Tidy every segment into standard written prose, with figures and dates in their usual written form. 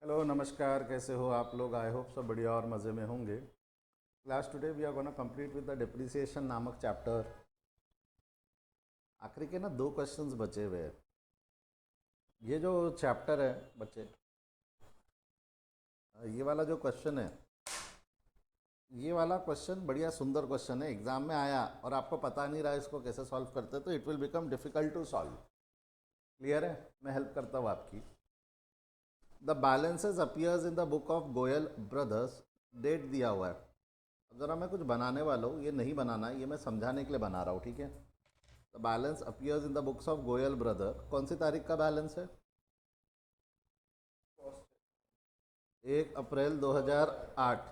Hello नमस्कार, कैसे हो आप लोग? आई होप सब बढ़िया और मज़े में होंगे। Class today we are gonna complete with the depreciation नामक चैप्टर। आखिरी के ना दो क्वेश्चंस बचे हुए हैं। ये जो चैप्टर है बच्चे, ये वाला जो क्वेश्चन है, ये वाला क्वेश्चन बढ़िया सुंदर क्वेश्चन है, एग्जाम में आया और आपको पता नहीं रहा इसको कैसे सॉल्व करते, तो it will become difficult to solve. Clear है? मैं हेल्प करता हूँ आपकी। The balances appears in the book of Goyal Brothers. Date दिया हुआ है। अब ज़रा मैं कुछ बनाने वाला हूँ, ये नहीं बनाना है, ये मैं समझाने के लिए बना रहा हूँ, ठीक है? The balance appears in the books of Goyal brother. कौन सी तारीख का बैलेंस है? 1 अप्रैल 2008।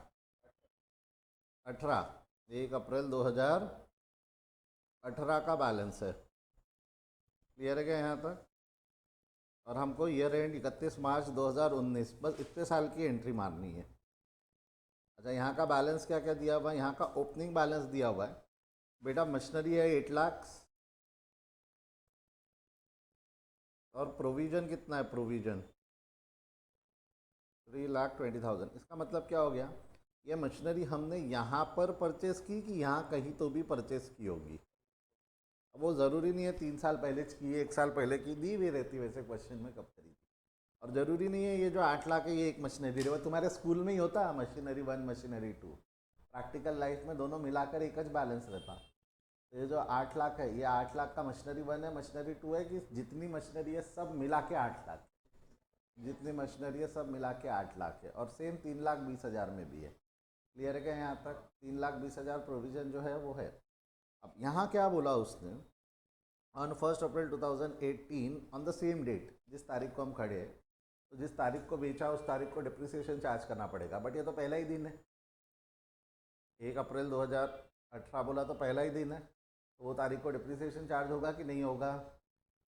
18। 1 अप्रैल 2018 का बैलेंस है। क्लियर है क्या यहाँ तक? और हमको ईयर एंड 31 मार्च 2019, बस इतने साल की एंट्री मारनी है। अच्छा, यहाँ का बैलेंस क्या क्या दिया हुआ है? यहाँ का ओपनिंग बैलेंस दिया हुआ है बेटा, मशीनरी है 8 लाख। और प्रोविजन कितना है? प्रोविजन 3,20,000। इसका मतलब क्या हो गया? ये मशीनरी हमने यहाँ पर परचेस की कि यहाँ कहीं तो भी परचेस की होगी। अब वो ज़रूरी नहीं है 3 साल पहले की, 1 साल पहले की, दी हुई रहती वैसे क्वेश्चन में कब खरीदी। और ज़रूरी नहीं है ये जो 8 लाख है ये एक मशीनरी, वो तुम्हारे स्कूल में ही होता, मशीनरी 1 मशीनरी 2। प्रैक्टिकल लाइफ में दोनों मिलाकर एक ज बैलेंस रहता। तो ये जो 8 लाख है, ये 8 लाख का मशीनरी 1 है, मशीनरी 2 है, कि जितनी मशीनरी है सब मिला के 8 लाख। जितनी मशीनरी है सब मिला के 8 लाख है। और सेम 3,20,000 में भी है। क्लियर है क्या यहाँ तक? 3,20,000 प्रोविज़न जो है वो है। अब यहाँ क्या बोला उसने? On 1 April 2018, on the same date, जिस तारीख को हम खड़े हैं, तो जिस तारीख को बेचा उस तारीख को डिप्रिसिएशन चार्ज करना पड़ेगा। बट ये तो पहला ही दिन है। 1 अप्रैल 2018 बोला तो पहला ही दिन है, तो वो तारीख को डिप्रिसिएशन चार्ज होगा कि नहीं होगा?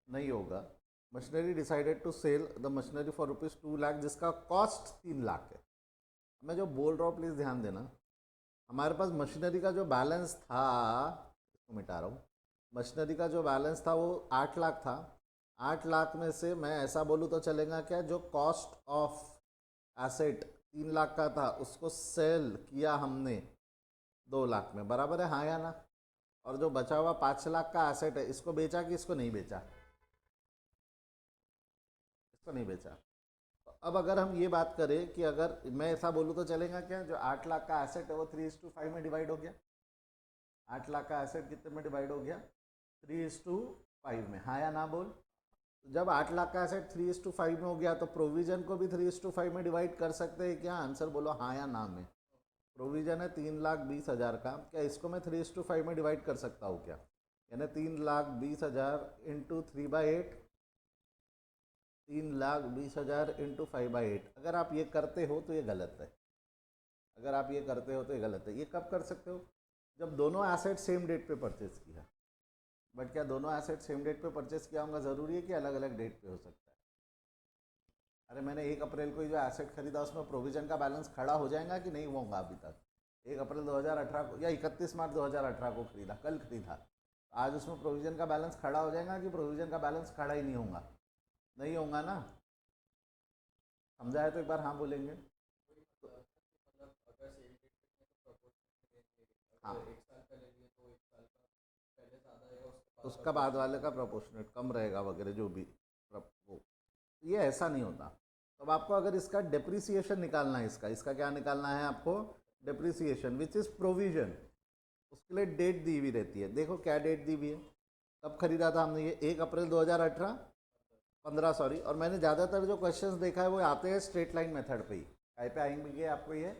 नहीं होगा। Machinery decided to sell the machinery for ₹2 lakh, जिसका कॉस्ट 3 लाख है। मैं जो बोल रहा हूँ प्लीज़ ध्यान देना। हमारे पास मशीनरी का जो बैलेंस था, इसको मिटा रहा हूँ, मशीनरी का जो बैलेंस था वो 8 लाख था। 8 लाख में से मैं ऐसा बोलूँ तो चलेगा क्या, जो कॉस्ट ऑफ एसेट 3 लाख का था उसको सेल किया हमने 2 लाख में, बराबर है हाँ या ना? और जो बचा हुआ 5 लाख का एसेट है, इसको बेचा कि इसको नहीं बेचा? इसको नहीं बेचा। तो अब अगर हम ये बात करें कि अगर मैं ऐसा बोलूँ तो चलेगा क्या, जो 8 लाख का एसेट है वो 3:5 में डिवाइड हो गया। 8 लाख का एसेट कितने में डिवाइड हो गया? 3:5 में, हाँ या ना बोल? तो जब 8 लाख का एसेट 3:5 में हो गया, तो प्रोविजन को भी 3:5 में डिवाइड कर सकते हैं क्या? आंसर बोलो हाँ या ना में। प्रोविजन है 3,20,000 का, क्या इसको मैं 3:5 में डिवाइड कर सकता हूँ क्या? यानी 3,20,000 इंटू 3/8। 3,20,000 इंटू 5/8। अगर आप ये करते हो तो ये गलत है। अगर आप ये करते हो तो ये गलत है। ये कब कर सकते हो? जब दोनों एसेट सेम डेट पे परचेज किया। बट क्या दोनों एसेट सेम डेट पे परचेज किया होगा? ज़रूरी है कि अलग अलग डेट पे हो सकता है? अरे मैंने 1 अप्रैल को ही जो एसेट खरीदा उसमें प्रोविजन का बैलेंस खड़ा हो जाएगा कि नहीं होगा अभी तक? 1 अप्रैल 2018 को या 31 मार्च 2018 को खरीदा, कल खरीदा, आज उसमें प्रोविजन का बैलेंस खड़ा हो जाएगा कि प्रोविजन का बैलेंस खड़ा ही नहीं होगा? नहीं होगा ना? समझा है तो एक बार हाँ बोलेंगे। हाँ, उसका बाद वाले का प्रोपोर्शनेट कम रहेगा वगैरह जो भी वो, ये ऐसा नहीं होता। तो अब आपको अगर इसका डेप्रिसिएशन निकालना है, इसका इसका क्या निकालना है आपको? Depreciation which is provision. उसके लिए डेट दी हुई रहती है। देखो क्या डेट दी हुई है, कब खरीदा था हमने ये? 1 अप्रैल 2018, 15 सॉरी। और मैंने ज़्यादातर जो क्वेश्चंस देखा है वो आते हैं स्ट्रेट लाइन मेथड पे ही। काय पे आएंगे आपको ये?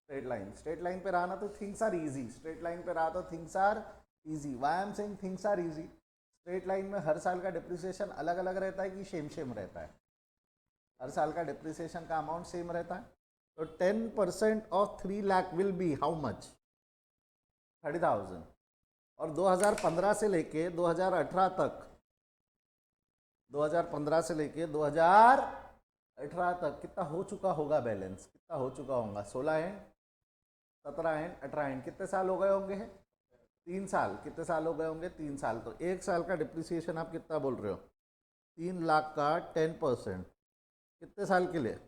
Straight line. स्ट्रेट लाइन पे रहा ना तो things are easy. Straight line पे रहा तो things are easy. Why am saying things are easy? Straight line में हर साल का डिप्रिसिएशन अलग अलग रहता है कि सेम सेम रहता है? हर साल का डिप्रिसिएशन का अमाउंट सेम रहता है। तो 10% of 3 lakh will be how much? 30,000। और 2015 से लेके 2018 तक, 2015 से लेके 2018 तक कितना हो चुका होगा बैलेंस? कितना हो चुका होगा? 16 है, 17 है, 18 है, कितने साल हो गए होंगे? 3 साल। कितने साल हो गए होंगे? 3 साल। तो 1 साल का डिप्रिसिएशन आप कितना बोल रहे हो? 3 लाख का 10% कितने साल के लिए?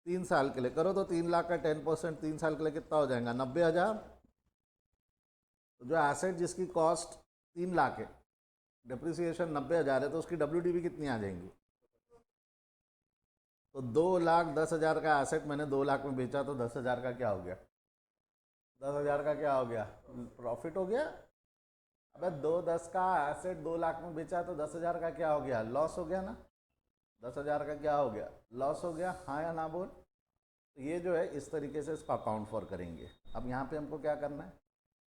3 साल के लिए करो तो 3 लाख का 10% 3 साल के लिए कितना हो जाएगा? 90,000। तो जो एसेट जिसकी कॉस्ट 3 लाख है, डिप्रिसिएशन 90,000 है, तो उसकी WDV कितनी आ जाएंगी? तो 2,10,000 का एसेट मैंने 2 लाख में बेचा, तो 10,000 का क्या हो गया? 10,000 का क्या हो गया? प्रॉफिट हो गया। अबे 2,10 का एसेट 2 लाख में बेचा तो 10,000 का क्या हो गया? लॉस हो गया ना। 10,000 का क्या हो गया? लॉस हो गया। हाँ या ना बोल। तो ये जो है इस तरीके से इसको अकाउंट फॉर करेंगे। अब यहाँ पे हमको क्या करना है?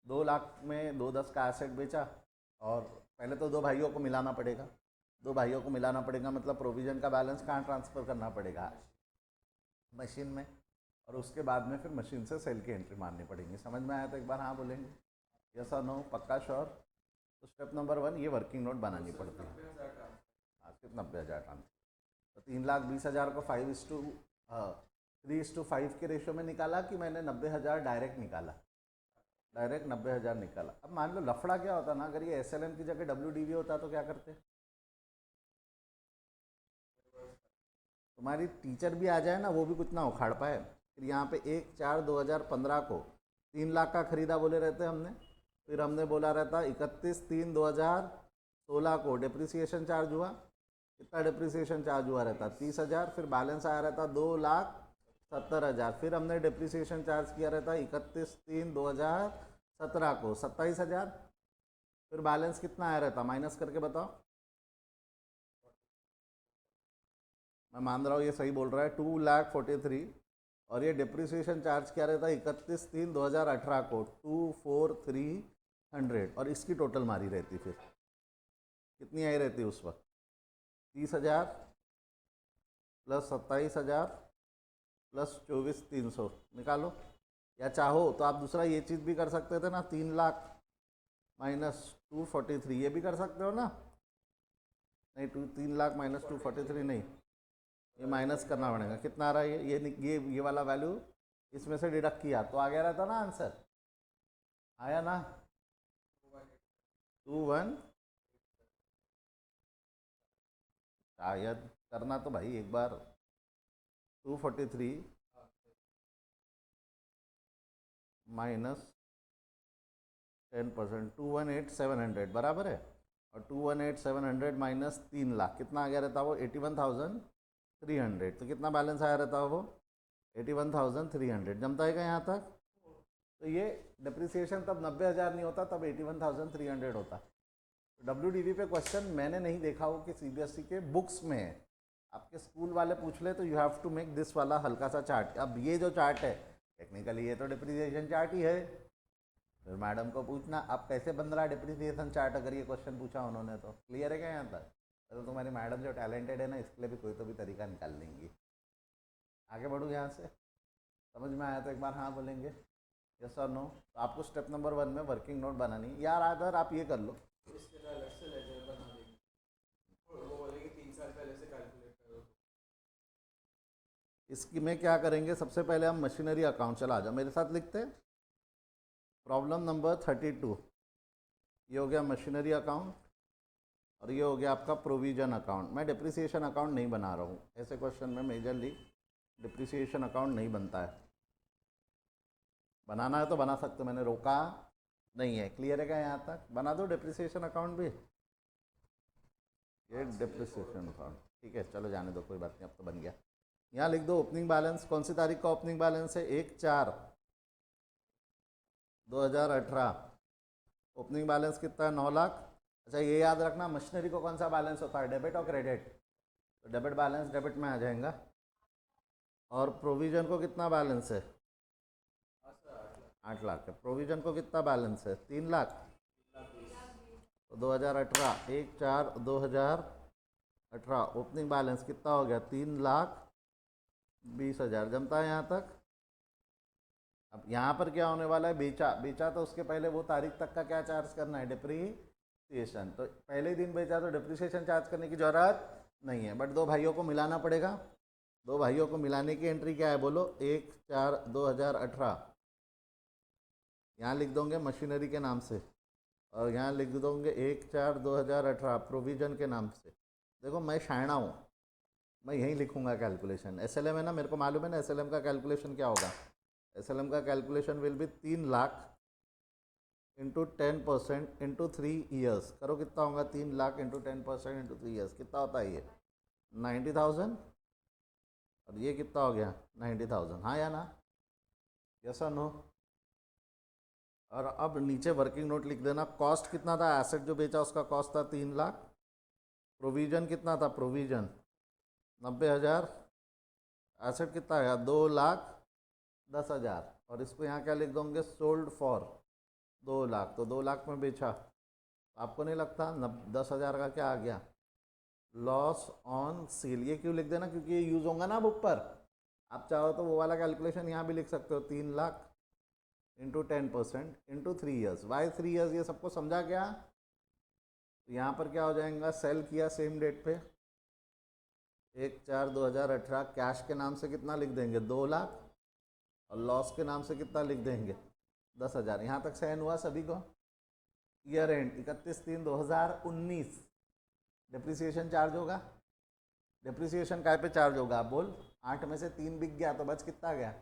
2 लाख में 2,10 का एसेट बेचा, और पहले तो 2 भाइयों को मिलाना पड़ेगा। 2 भाइयों को मिलाना पड़ेगा मतलब प्रोविजन का बैलेंस कहाँ ट्रांसफ़र करना पड़ेगा? मशीन में। और उसके बाद में फिर मशीन से सेल की एंट्री मारनी पड़ेगी। समझ में आया तो एक बार हाँ बोलेंगे? यस और नो? पक्का श्योर? तो स्टेप नंबर 1 ये वर्किंग नोट बनानी पड़ती है। हाँ, सिर्फ 90,000 ट्रांसफर। तो 3,20,000 को 3:5 के रेशो में निकाला कि मैंने 90,000 डायरेक्ट निकाला? डायरेक्ट 90,000 निकाला। अब मान लो लफड़ा क्या होता ना, अगर ये SLM की जगह WDV होता तो क्या करते? तुम्हारी टीचर भी आ जाए ना, वो भी कुछ ना उखाड़ पाए। फिर यहाँ पे 1/4/2015 को 3 लाख का खरीदा बोले रहते हमने। फिर हमने बोला रहता 31/3/2016 को डिप्रिसिएशन चार्ज हुआ। कितना डिप्रिसिएशन चार्ज हुआ रहता? 30,000। फिर बैलेंस आया रहता 2,70,000। फिर हमने डिप्रिसिएशन चार्ज किया रहता 31/3/2017 को 27,000। फिर बैलेंस कितना आया रहता? माइनस करके बताओ। मैं मान रहा हूँ ये सही बोल रहा है, 2,43,000। और ये डिप्रिसिएशन चार्ज क्या रहता है 31/3/2018 को 24,300। और इसकी टोटल मारी रहती फिर कितनी आई रहती उस वक्त? 30,000 प्लस 27,000 प्लस 24,300 निकालो। या चाहो तो आप दूसरा ये चीज़ भी कर सकते थे ना, 3 लाख माइनस 243, ये भी कर सकते हो ना? नहीं, 3 लाख माइनस 243 नहीं, ये माइनस करना पड़ेगा। कितना आ रहा है? ये वाला वैल्यू इसमें से डिडक्ट किया तो आ गया रहता ना आंसर। आया ना? 21। शायद करना तो भाई एक बार। 243 माइनस 10%, 218,700 बराबर है। और 218,700 माइनस 3 लाख कितना आ गया रहता? वो 81,300। तो कितना बैलेंस आया रहता वो? 81,300। जमता है क्या यहाँ तक? तो ये डिप्रिसिएशन तब 90,000 नहीं होता, तब 81,300 होता। WDV पे क्वेश्चन मैंने नहीं देखा हो कि CBSE के बुक्स में है। आपके स्कूल वाले पूछ ले तो you have to make this वाला हल्का सा चार्ट। अब ये जो चार्ट है टेक्निकली ये तो डिप्रिसिएशन चार्ट ही है। फिर मैडम को पूछना अब कैसे बन रहा है डिप्रिसिएशन चार्ट, अगर ये क्वेश्चन पूछा उन्होंने तो। क्लियर है क्या यहाँ तक? तो तुम्हारी मैडम जो टैलेंटेड है ना, इसके लिए भी कोई तो भी तरीका निकाल लेंगी। आगे बढ़ूँ यहाँ से? समझ में आया तो एक बार हाँ बोलेंगे? यस और नो? तो आपको स्टेप नंबर 1 में वर्किंग नोट बनानी यार। आदर आप ये कर लो, इसकी में क्या करेंगे? सबसे पहले हम मशीनरी अकाउंट, चला जाओ मेरे साथ लिखते हैं। प्रॉब्लम नंबर 32, ये हो गया मशीनरी अकाउंट, और ये हो गया आपका प्रोविजन अकाउंट। मैं डिप्रिसिएशन अकाउंट नहीं बना रहा हूँ, ऐसे क्वेश्चन में मेजरली डिप्रिसिएशन अकाउंट नहीं बनता है। बनाना है तो बना सकते हो, मैंने रोका नहीं है। क्लियर है क्या यहाँ तक? बना दो डिप्रिसिएशन अकाउंट भी। ये डिप्रिसिएशन अकाउंट ठीक है, चलो जाने दो, कोई बात नहीं, अब तो बन गया। यहाँ लिख दो ओपनिंग बैलेंस। कौन सी तारीख का ओपनिंग बैलेंस है? 1/4/2018। ओपनिंग बैलेंस कितना है? 9 लाख। अच्छा ये याद रखना, मशीनरी को कौन सा बैलेंस होता है? डेबिट और क्रेडिट। तो डेबिट बैलेंस डेबिट में आ जाएगा। और प्रोविजन को कितना बैलेंस है? 8 लाख है। प्रोविजन को कितना बैलेंस है? 3 लाख। तो 2018 1/4/2018 ओपनिंग बैलेंस कितना हो गया? 3,20,000। जमता है यहाँ तक? अब यहाँ पर क्या होने वाला है? बेचा तो उसके पहले वो तारीख तक का क्या चार्ज करना है? डिप्रिसिएशन। तो पहले दिन बेचा तो डिप्रिसिएशन चार्ज करने की ज़रूरत नहीं है, बट 2 भाइयों को मिलाना पड़ेगा। 2 भाइयों को मिलाने की एंट्री क्या है बोलो? 1/4/2018 यहाँ लिख दोगे मशीनरी के नाम से, और यहाँ लिख दोगे 1/4/2018 प्रोविजन के नाम से। देखो मैं शायणा हूँ, मैं यहीं लिखूंगा कैलकुलेशन। एसएलएम है ना, मेरे को मालूम है ना एसएलएम का कैलकुलेशन क्या होगा। एसएलएम का calculation will be 3 lakh into 10% into 3 years. करो कितना होगा, 3 लाख इंटू 10% इंटू 3 ईयर्स, कितना होता है ये 90,000। और ये कितना हो गया 90,000, हाँ या ना, यस और नो। और अब नीचे वर्किंग नोट लिख देना। कॉस्ट कितना था, एसेट जो बेचा उसका कॉस्ट था 3 लाख। प्रोविजन कितना था, प्रोविजन 90,000। एसेट कितना आया 2,10,000। और इसको यहाँ क्या लिख दोगे, सोल्ड फॉर 2 लाख। तो 2 लाख में बेचा। आपको नहीं लगता 10,000 का क्या आ गया, लॉस ऑन सेल। ये क्यों लिख देना, क्योंकि ये यूज़ होगा ना बुक पर। आप चाहो तो वो वाला कैलकुलेशन यहाँ भी लिख सकते हो, 3 lakh into 10% into 3 years. Why 3 years, ये सबको समझा क्या। तो यहाँ पर क्या हो जाएगा, सेल किया सेम डेट पे 1/4/2018, कैश के नाम से कितना लिख देंगे 2 लाख, और लॉस के नाम से कितना लिख देंगे 10,000। यहाँ तक सहन हुआ सभी को। ईयर एंड 31/3/2019 डिप्रिसिएशन चार्ज होगा। डिप्रिसिएशन काय पे चार्ज होगा आप बोल, 8 में से 3 बिक गया तो बच कितना गया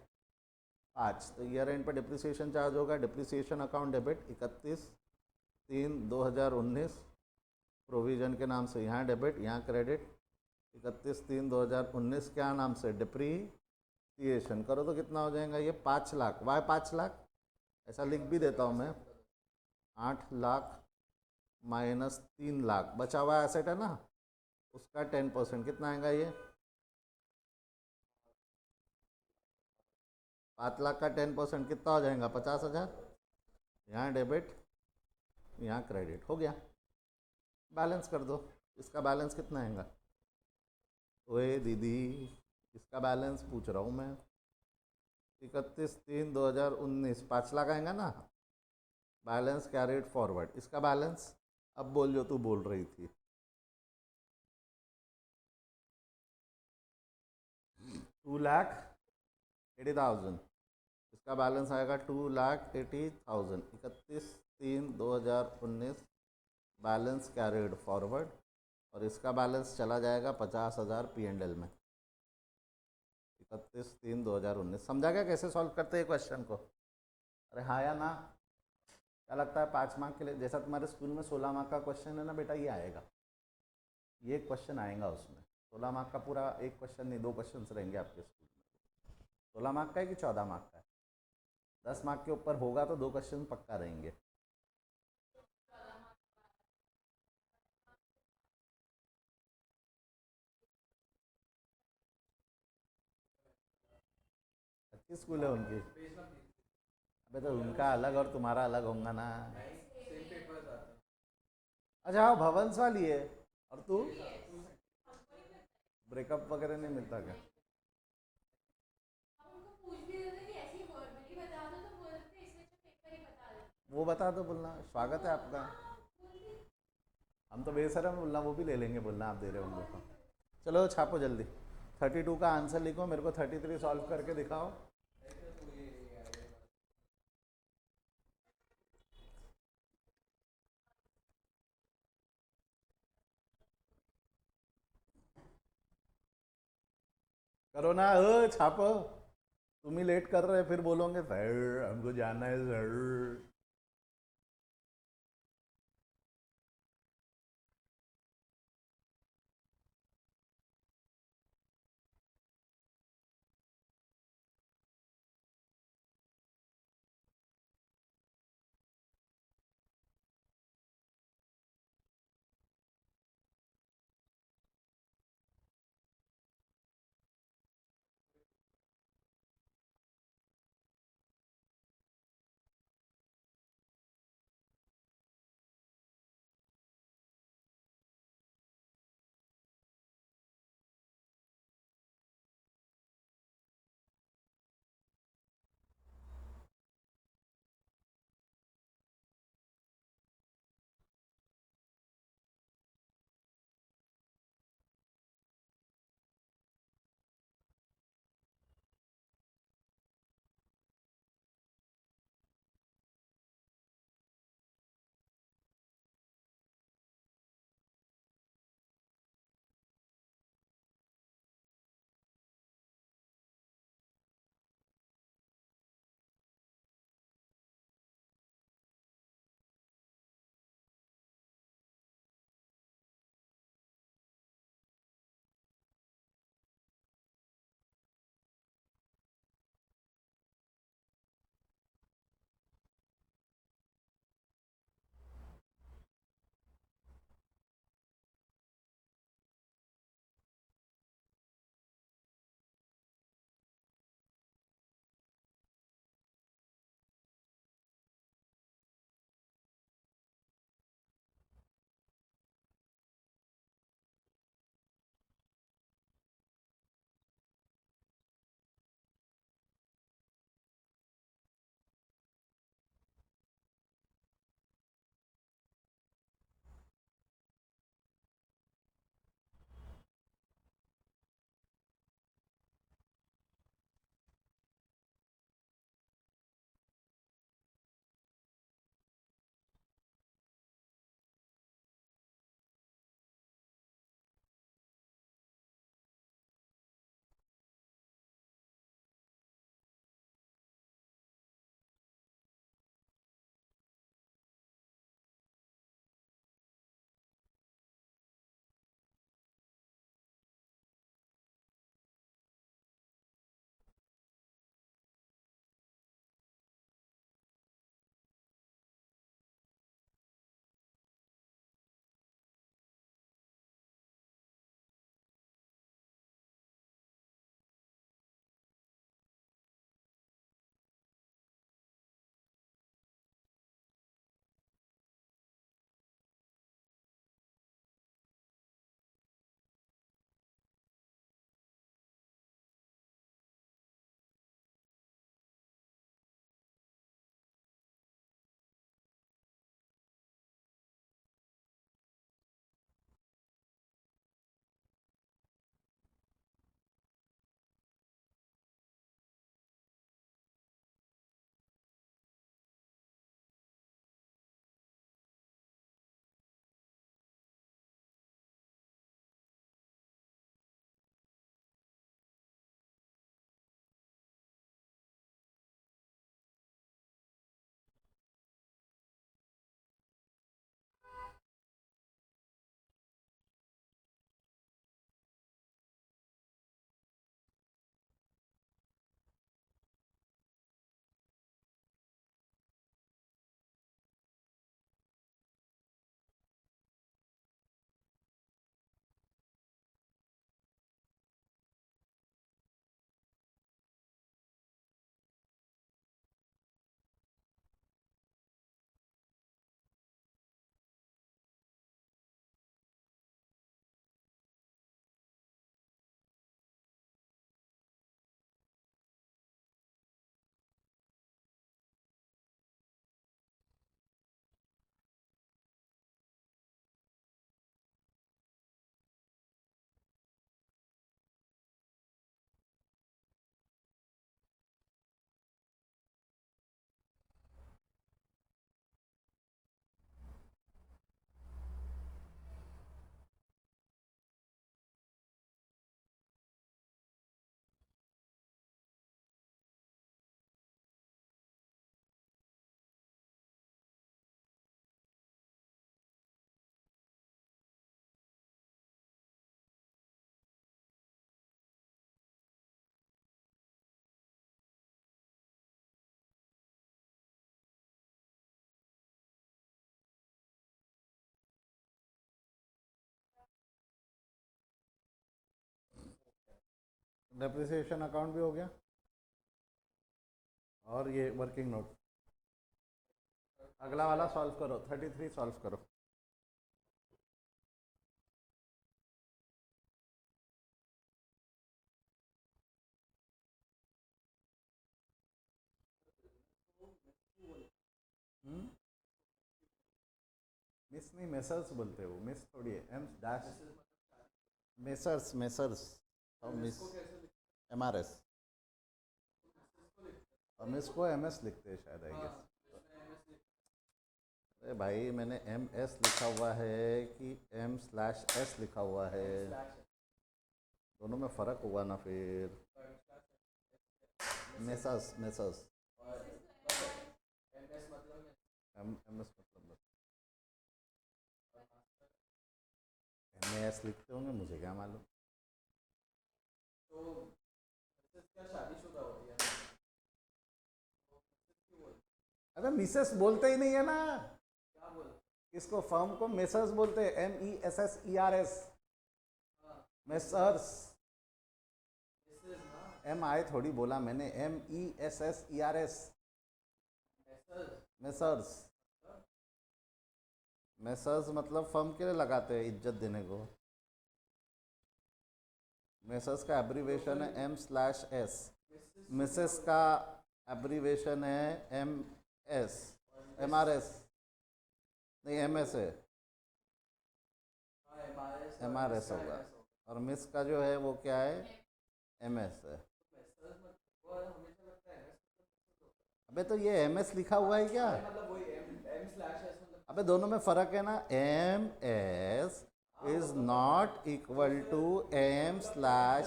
5। तो ईयर एंड पर डिप्रिसिएशन चार्ज होगा। डिप्रिसिएशन अकाउंट डेबिट 31/3/2019, प्रोविजन के नाम से यहाँ डेबिट यहाँ क्रेडिट। 31/3/2019 क्या नाम से, डिप्रीसिएशन। करो तो कितना हो जाएगा ये 5 लाख। वाई 5 लाख, ऐसा लिख भी देता हूँ मैं। 8 लाख माइनस 3 लाख, बचा हुआ एसेट है ना, उसका 10% कितना आएगा ये 5 लाख का 10% कितना हो जाएगा 50,000। यहाँ डेबिट यहाँ क्रेडिट हो गया। बैलेंस कर दो। इसका बैलेंस कितना आएगा, ओए दीदी इसका बैलेंस पूछ रहा हूँ मैं। 31/3/2019 5 लाख आएगा ना, बैलेंस कैरिड फॉरवर्ड। इसका बैलेंस अब बोल जो तू बोल रही थी, 2,80,000। इसका बैलेंस आएगा 2,80,000। 31/3/2019 बैलेंस कैरिड फॉरवर्ड। और इसका बैलेंस चला जाएगा 50,000 P&L में। 31/3/2019 समझा क्या कैसे सॉल्व करते हैं क्वेश्चन को। अरे हाँ या ना, क्या लगता है 5 मार्क के लिए, जैसा तुम्हारे स्कूल में 16 मार्क का क्वेश्चन है ना बेटा, ये आएगा, ये क्वेश्चन आएगा उसमें। 16 मार्क का पूरा एक क्वेश्चन नहीं, 2 क्वेश्चन रहेंगे आपके स्कूल में। 16 मार्क का है कि 14 मार्क का है, 10 मार्क के ऊपर होगा तो 2 क्वेश्चन पक्का रहेंगे। अच्छी स्कूल है उनकी। अबे तो उनका अलग और तुम्हारा अलग होगा ना। अच्छा हाँ, भवंस वाली है। और तू ब्रेकअप वगैरह नहीं मिलता क्या। वो बता दो, बोलना स्वागत है आपका। हम तो बेशरम बोलना, वो भी ले लेंगे बोलना आप दे रहे होंगे तो। चलो छापो जल्दी। 32 का आंसर लिखो, मेरे को 33 सॉल्व करके दिखाओ। करो ना, छापो। तुम ही लेट कर रहे फिर बोलोगे सर हमको जाना है सर। डेप्रिसिएशन अकाउंट भी हो गया, और ये वर्किंग नोट। अगला वाला सॉल्व करो, 33 सॉल्व करो। मिस नहीं, मेसर्स बोलते हो, मिस थोड़ी है, एम डैश। Messrs, messrs. और मिस एम आर एस। और मिस को एम एस लिखते हैं शायद, आई गेस। अरे भाई, मैंने एम एस लिखा हुआ है कि एम स्लैश एस लिखा हुआ है? दोनों में फ़र्क हुआ ना फिर। Messrs, messrs. M M S मतलब एम एस लिखते होंगे, मुझे क्या मालूम। अबे मिसेस बोलते ही नहीं है ना। इसको फर्म को मेसर्स बोलते हैं, MESSERS। मेसर्स। एम आई थोड़ी बोला मैंने, MESSERS। मेसर्स। मेसर्स मतलब फर्म के लिए लगाते हैं, इज्जत देने को। मेसर्स का एब्रीवेशन है M/S। मिसेस का एब्रीवेशन है MS। MRS नहीं, MS है। MRS होगा। और मिस का जो है वो क्या है, MS है। अबे तो ये MS लिखा हुआ है क्या? अबे दोनों में फ़र्क है ना। MS is not equal to M/S।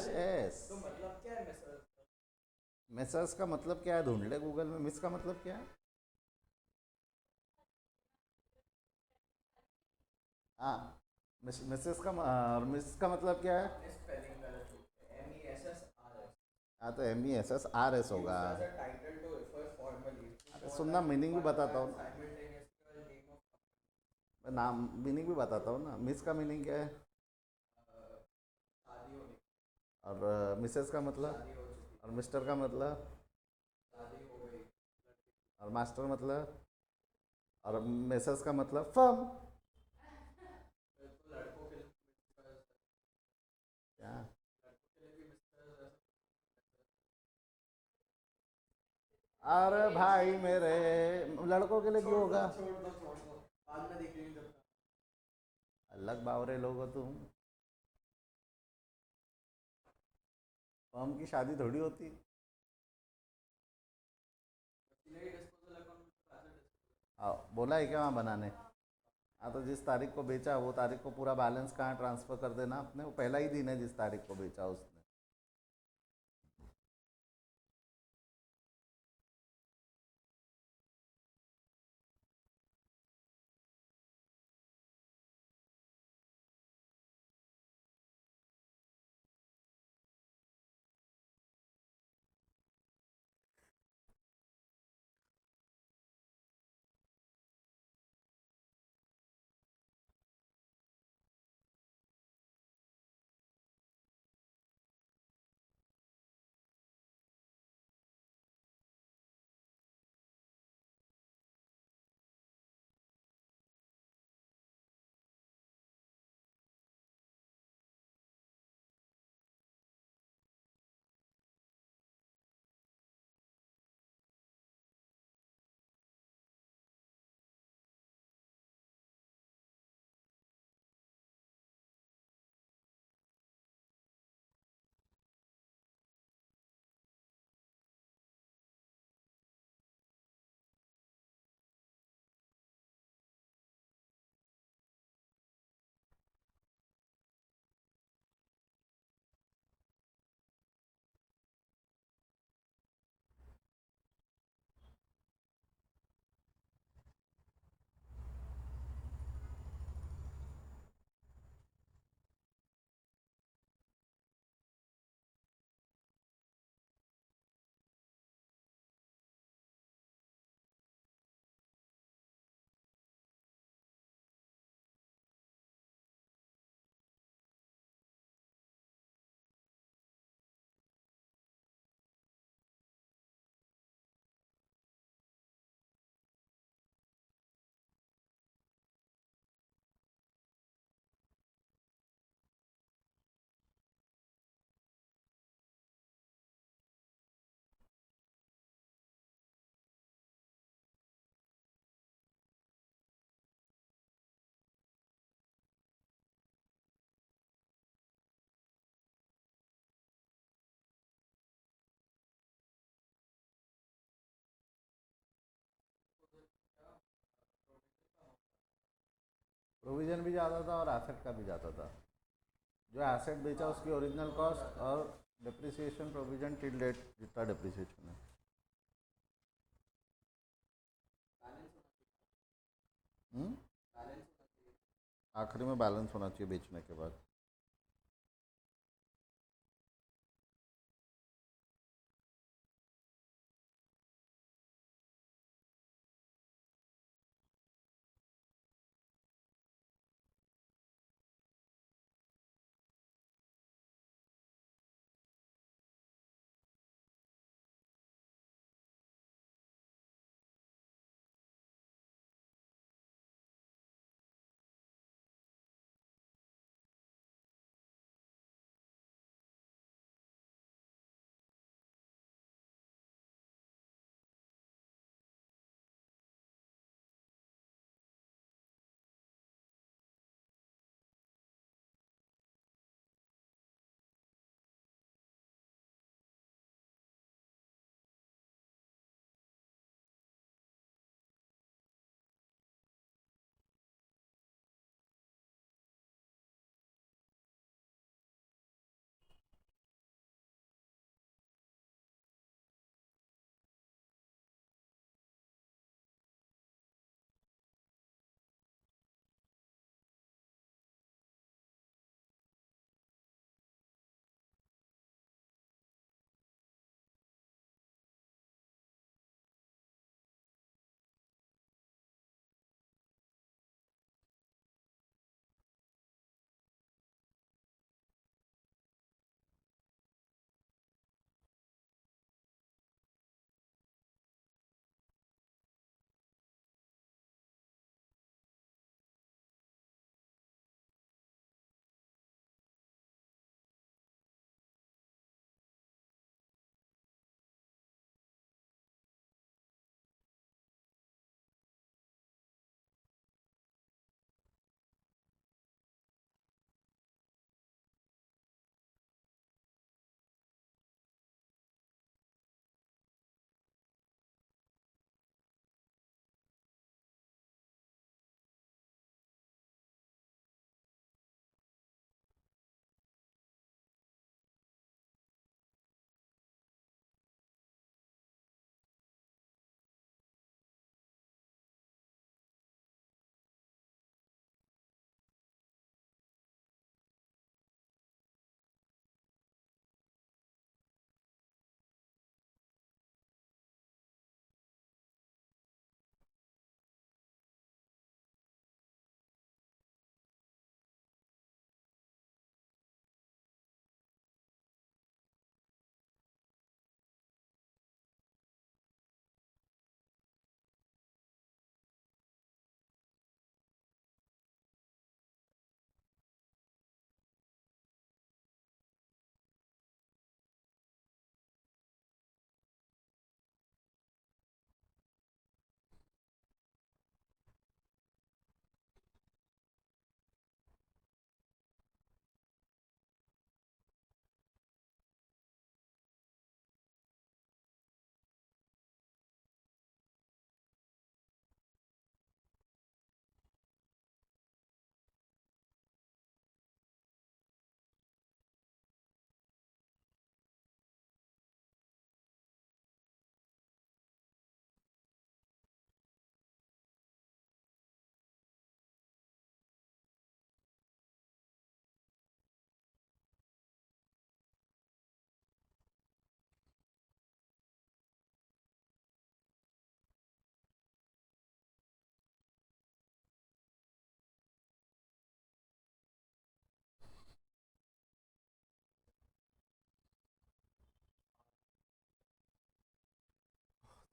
Messrs का मतलब क्या है, ढूंढ ले गूगल में। मिस का मतलब क्या है? हाँ, मिसेस का और मिस का मतलब क्या है? हाँ, तो MESSRS होगा। अरे सुनना, मीनिंग भी बताता हूँ ना। मैं नाम मीनिंग भी बताता हूँ ना। मिस का मीनिंग क्या है? और मिसेस का मतलब? और मिस्टर का मतलब? और मास्टर मतलब? और मिसेस का मतलब फर्म। क्या? अरे भाई मेरे, लड़कों के लिए क्यों होगा? अलग बावरे लोग हो तुम। फर्म की शादी थोड़ी होती। हाँ, बोला है क्या वहाँ बनाने? हाँ, तो जिस तारीख को बेचा वो तारीख को पूरा बैलेंस कहाँ ट्रांसफ़र कर देना अपने। वो पहला ही दिन है जिस तारीख को बेचा उसने। प्रोविज़न भी ज़्यादा था और एसेट का भी ज़्यादा था। जो एसेट बेचा उसकी ओरिजिनल कॉस्ट और डिप्रिसिएशन प्रोविज़न टिल डेट जितना डिप्रिसिएशन है। हम्म? आखिरी में बैलेंस होना चाहिए बेचने के बाद।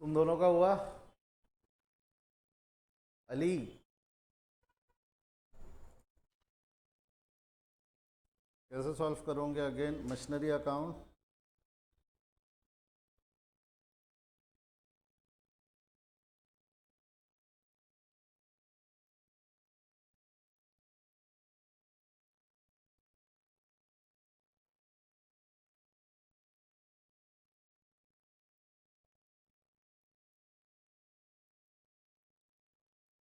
तुम दोनों का हुआ? अली, कैसे सॉल्व करोगे again machinery account?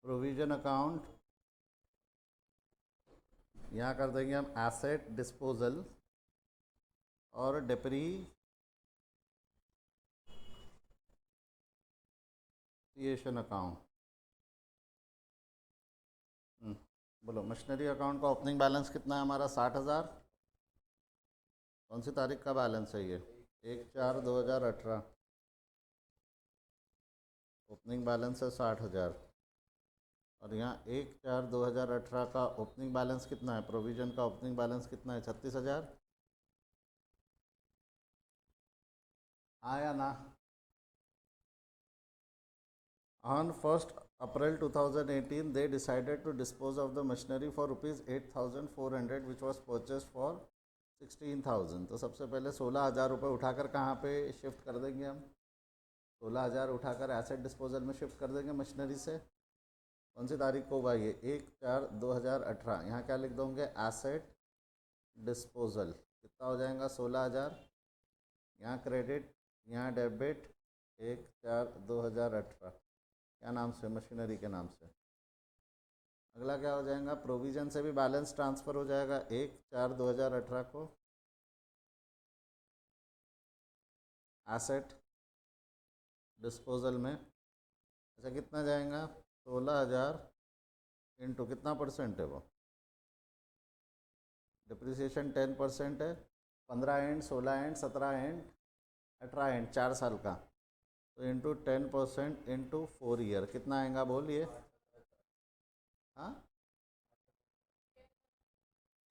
Provision account यहाँ कर देंगे हम एसेट डिस्पोजल और डेप्रीसिएशन अकाउंट। बोलो, मशीनरी अकाउंट का ओपनिंग बैलेंस कितना है हमारा? 60,000। कौन सी तारीख का बैलेंस है ये? 1/4/2018। ओपनिंग बैलेंस है 60,000। और यहाँ 1/4/2018 का ओपनिंग बैलेंस कितना है? प्रोविजन का ओपनिंग बैलेंस कितना है? 36,000। हाँ या ना? On 1st April 2018, they decided to dispose of the machinery for rupees 8,400 which was purchased for 16,000। तो सबसे पहले 16,000 रुपये उठाकर कहाँ पे शिफ्ट कर देंगे हम? 16,000 उठाकर एसेट डिस्पोजल में शिफ्ट कर देंगे मशीनरी से। कौन सी तारीख को हुआ ये? 1/4/2018। यहाँ क्या लिख दोगे? Asset disposal. कितना हो जाएगा? 16,000। यहाँ क्रेडिट, यहाँ डेबिट। 1/4/2018 क्या नाम से? मशीनरी के नाम से। अगला क्या हो जाएगा? प्रोविजन से भी बैलेंस ट्रांसफ़र हो जाएगा 1/4/2018 को एसेट डिस्पोजल में। अच्छा, कितना जाएगा? 16,000 इंटू कितना परसेंट है वो? डिप्रिसिएशन 10% है। 15 एंड 16 एंड 17 एंड 18 एंड 4 साल का, तो इंटू 10% इंटू 4 ईयर कितना आएगा? बोलिए। हाँ,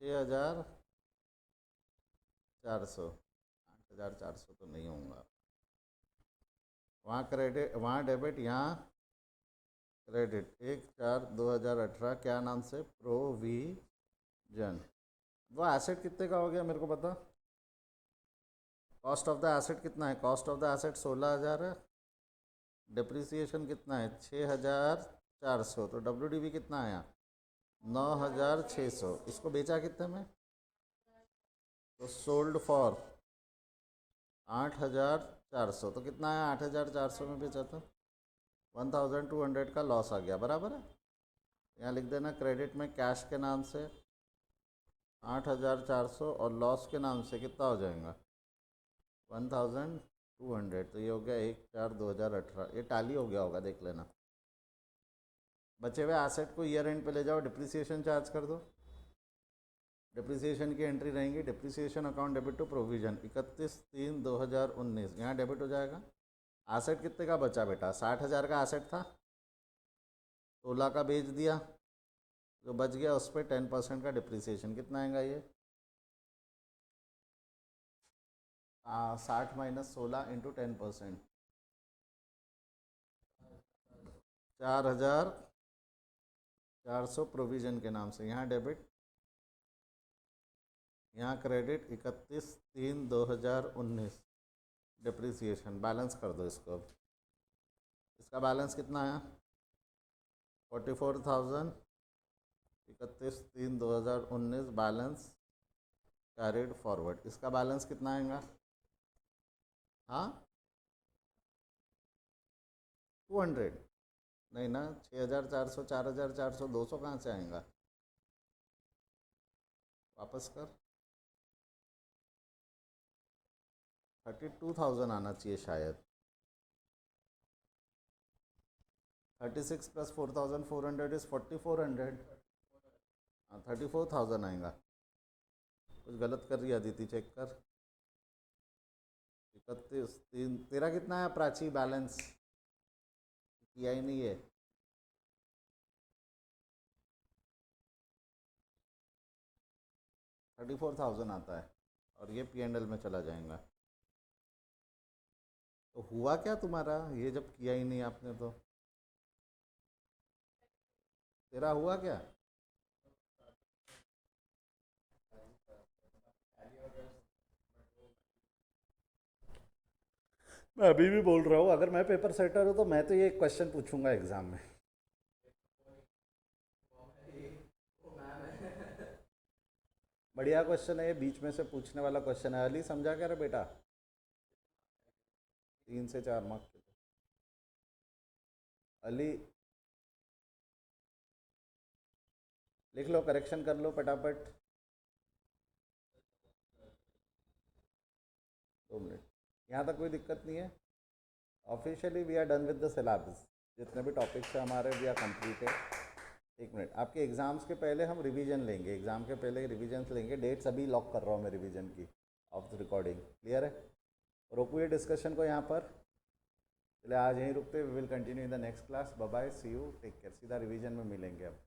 6,400। 8,400 तो नहीं होगा। वहाँ क्रेडिट, वहाँ डेबिट, यहाँ क्रेडिट। 1/4/2018 क्या नाम से? प्रोविजन। वो एसेट कितने का हो गया मेरे को पता? कॉस्ट ऑफ द एसेट कितना है? कॉस्ट ऑफ द एसेट 16,000 है। डिप्रिसिएशन कितना है? 6,400। तो WDV कितना आया? 9,600। इसको बेचा कितने में? तो सोल्ड फॉर 8,400। तो कितना आया? 8,400 में बेचा था। 1,200 का लॉस आ गया, बराबर है। यहाँ लिख देना क्रेडिट में कैश के नाम से 8,400 और लॉस के नाम से कितना हो जाएगा? 1,200। तो ये हो गया 1/4/2018। ये टाली हो गया होगा, देख लेना। बचे हुए एसेट को ईयर एंड पे ले जाओ, डिप्रिसिएशन चार्ज कर दो। डिप्रिसिएशन की एंट्री रहेंगी depreciation account debit to provision 31/3/2019। यहाँ डेबिट हो जाएगा। एसेट कितने का बचा बेटा? 60,000 का एसेट था, 16 का बेच दिया, जो बच गया उस पर 10% का डिप्रिसिएशन। कितना आएगा ये? 60 माइनस 16 इंटू 10%, 4,400 प्रोविज़न के नाम से। यहाँ डेबिट, यहाँ क्रेडिट। 31/3/2019 डिप्रिसिएशन। बैलेंस कर दो इसको। इसका बैलेंस कितना है? 44,000। 31/3/2019 बैलेंस कैरिड फॉरवर्ड। इसका बैलेंस कितना आएगा? हाँ, 200 नहीं ना। 6,400, 4,400, 200 कहाँ से आएगा? वापस कर। 32,000 आना चाहिए शायद। 36 + 4,400 इज़ 4,400। हाँ, 34,000 आएगा। कुछ गलत कर रही है अदिति, चेक कर। 31/3। तेरा कितना है प्राची बैलेंस? किया ही नहीं है। 34,000 आता है और ये P&L में चला जाएगा। तो हुआ क्या तुम्हारा ये, जब किया ही नहीं आपने तो? तेरा हुआ क्या? मैं अभी भी बोल रहा हूँ, अगर मैं पेपर सेटर हूँ तो मैं तो ये क्वेश्चन पूछूंगा एग्जाम में। बढ़िया क्वेश्चन है ये, बीच में से पूछने वाला क्वेश्चन है। अली समझा क्या रे बेटा? 3 से 4 मार्क के। अली लिख लो, करेक्शन कर लो फटाफट। 2 मिनट। यहाँ तक कोई दिक्कत नहीं है? Officially we are done with the syllabus, जितने भी टॉपिक्स हैं हमारे वी आर कंप्लीटेड। 1 मिनट, आपके एग्ज़ाम्स के पहले हम रिवीजन लेंगे, एग्ज़ाम के पहले रिवीजन लेंगे। डेट्स अभी लॉक कर रहा हूँ मैं रिवीजन की ऑफ द रिकॉर्डिंग, क्लियर है? रोकू ये डिस्कशन को यहाँ पर। चलिए आज यहीं रुकते, we will continue in the next class. Bye bye, see you, take care. सीधा रिवीजन में मिलेंगे अब।